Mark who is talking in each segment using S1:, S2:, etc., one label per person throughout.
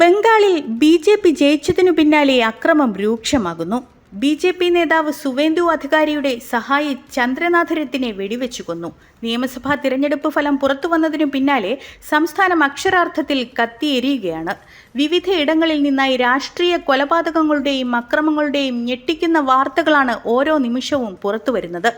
S1: ബംഗാളിൽ ബി.ജെ.പി. ജയിച്ചതിനു പിന്നാലെ അക്രമം രൂക്ഷമാകുന്നു. ബി.ജെ.പി. നേതാവ് സുവേന്ദു അധികാരിയുടെ സഹായി ചന്ദ്രനാഥ് രത്തിനെ വെടിവെച്ചു കൊന്നു. നിയമസഭാ തിരഞ്ഞെടുപ്പ് ഫലം പുറത്തുവന്നതിനു പിന്നാലെ സംസ്ഥാനം അക്ഷരാർത്ഥത്തിൽ കത്തിയെരിയുകയാണ്. വിവിധയിടങ്ങളിൽ നിന്നായി രാഷ്ട്രീയ കൊലപാതകങ്ങളുടെയും അക്രമങ്ങളുടെയും ഞെട്ടിക്കുന്ന വാർത്തകളാണ് ഓരോ നിമിഷവും പുറത്തുവരുന്നത്.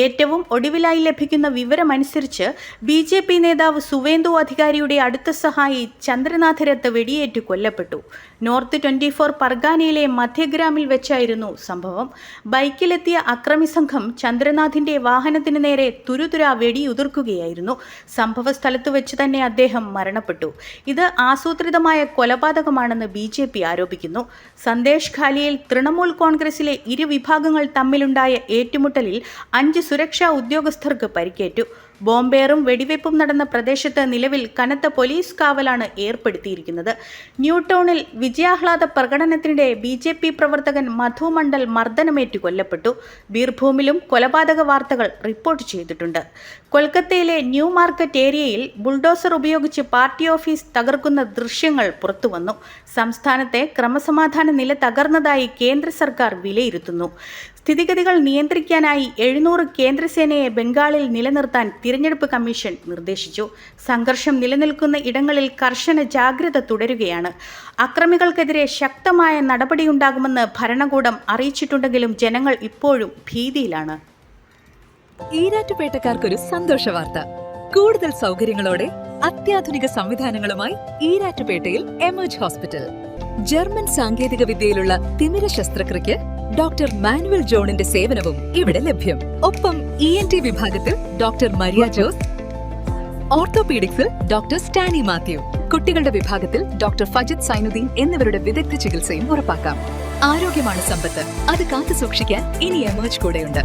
S1: ഏറ്റവും ഒടുവിലായി ലഭിക്കുന്ന വിവരമനുസരിച്ച് ബി.ജെ.പി. നേതാവ് സുവേന്ദു അധികാരിയുടെ അടുത്ത സഹായി ചന്ദ്രനാഥ് രത്ത് വെടിയേറ്റു കൊല്ലപ്പെട്ടു. നോർത്ത് 24 പർഗാനയിലെ മധ്യഗ്രാമിൽ വെച്ചായിരുന്നു സംഭവം. ബൈക്കിലെത്തിയ അക്രമി സംഘം ചന്ദ്രനാഥിന്റെ വാഹനത്തിന് നേരെ തുരുതുരാ വെടിയുതിർക്കുകയായിരുന്നു. സംഭവ സ്ഥലത്ത് വെച്ച് തന്നെ അദ്ദേഹം മരണപ്പെട്ടു. ഇത് ആസൂത്രിതമായ കൊലപാതകമാണെന്ന് ബി.ജെ.പി. ആരോപിക്കുന്നു. സന്ദേശ് ഖാലിയിൽ തൃണമൂൽ കോൺഗ്രസിലെ ഇരുവിഭാഗങ്ങൾ തമ്മിലുണ്ടായ ഏറ്റുമുട്ടലിൽ 5 സുരക്ഷാ ഉദ്യോഗസ്ഥർക്ക് പരിക്കേറ്റു. ബോംബേറും വെടിവയ്പും നടന്ന പ്രദേശത്ത് നിലവിൽ കനത്ത പോലീസ് കാവലാണ് ഏർപ്പെടുത്തിയിരിക്കുന്നത്. ന്യൂ ടൗണിൽ വിജയാഹ്ലാദ പ്രകടനത്തിനിടെ ബി.ജെ.പി. പ്രവർത്തകൻ മധു മണ്ഡൽ മർദ്ദനമേറ്റു കൊല്ലപ്പെട്ടു. ബീർഭൂമിലും കൊലപാതക വാർത്തകൾ റിപ്പോർട്ട് ചെയ്തിട്ടുണ്ട്. കൊൽക്കത്തയിലെ ന്യൂ മാർക്കറ്റ് ഏരിയയിൽ ബുൾഡോസർ ഉപയോഗിച്ച് പാർട്ടി ഓഫീസ് തകർക്കുന്ന ദൃശ്യങ്ങൾ പുറത്തുവന്നു. സംസ്ഥാനത്തെ ക്രമസമാധാന നില തകർന്നതായി കേന്ദ്ര സർക്കാർ വിലയിരുത്തുന്നു. സ്ഥിതിഗതികൾ നിയന്ത്രിക്കാനായി 700 കേന്ദ്രസേനയെ ബംഗാളിൽ നിലനിർത്താൻ തിരഞ്ഞെടുപ്പ് കമ്മീഷൻ നിർദ്ദേശിച്ചു. സംഘർഷം നിലനിൽക്കുന്ന ഇടങ്ങളിൽ കർശന ജാഗ്രത തുടരുകയാണ്. അക്രമികൾക്കെതിരെ ശക്തമായ നടപടിയുണ്ടാകുമെന്ന് ഭരണകൂടം അറിയിച്ചിട്ടുണ്ടെങ്കിലും ജനങ്ങൾ ഇപ്പോഴും ഭീതിയിലാണ്.
S2: ഈരാറ്റുപേട്ടക്കാർക്കൊരു സന്തോഷ വാർത്ത. കൂടുതൽ സൗകര്യങ്ങളോടെ അത്യാധുനിക സംവിധാനങ്ങളുമായി ഈരാറ്റുപേട്ടയിൽ എമർജ് ഹോസ്പിറ്റൽ. ജർമ്മൻ സാങ്കേതിക വിദ്യയിലുള്ള തിമിര ശസ്ത്രക്രിയയ്ക്ക് ഡോക്ടർ മാനുവൽ ജോണിന്റെ സേവനവും ഇവിടെ ലഭ്യം. ഒപ്പം ENT വിഭാഗത്തിൽ ഡോക്ടർ മരിയ ജോസ്, ഓർത്തോപീഡിക്സിൽ ഡോക്ടർ സ്റ്റാനി മാത്യു, കുട്ടികളുടെ വിഭാഗത്തിൽ ഡോക്ടർ ഫജിത് സൈനുദ്ദീൻ എന്നിവരുടെ വിദഗ്ധ ചികിത്സയും ഉറപ്പാക്കാം. ആരോഗ്യമാണ് സമ്പത്ത്, അത് കാത്തു സൂക്ഷിക്കാൻ ഇനി എമർജ് കൂടെയുണ്ട്.